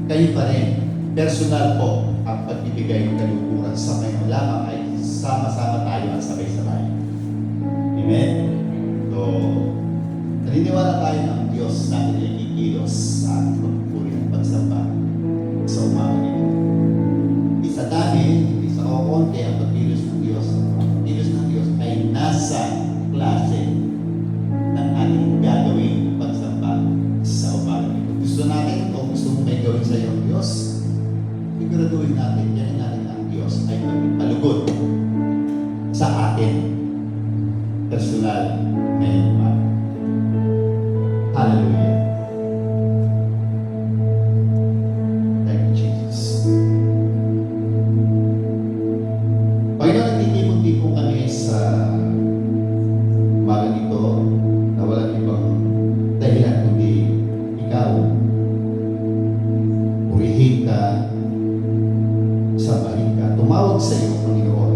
kayo pa rin, personal po ang pagbibigay ng kalukuran sa kayo. Lamang ay sama-sama tayo at sabay-sabay. Amen? So, naniniwala tayo ng Diyos na nilikikilos sa ating pagpupuri ng pagsamba sa umaga nito. Hindi sa dami, hindi sa kukunti ang pagkilos ng Diyos. Ang pagkilos ng Diyos ay nasa klase ng ating gagawing pagsamba sa umaga nito. Gusto natin o gusto mo may gawin sa iyo ang Diyos, siguraduhin natin, yan natin ang Diyos ay magpalugod sa atin personal ngayong umaga. Hallelujah. Thank you, Jesus. Panginoon, nagtitipon-tipon kami sa umaga nito na walang ibang dahilan kundi ikaw. Purihin ka, sambahin ka, tumawag sa iyo, Panginoon.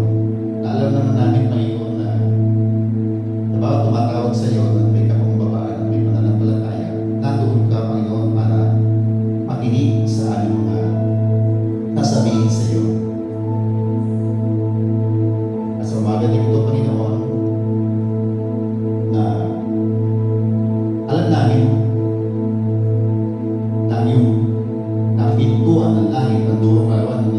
Alam naman namin, Panginoon, na bawat tumatawag sa iyo at may kapakumbabaan at may pananampalataya, nandoon ka, Panginoon, para makinig sa aming mga nasabihin sa iyo. At sa umaga nito, Panginoon, na alam namin na ang pintuan ng langit, ang durong arawan ng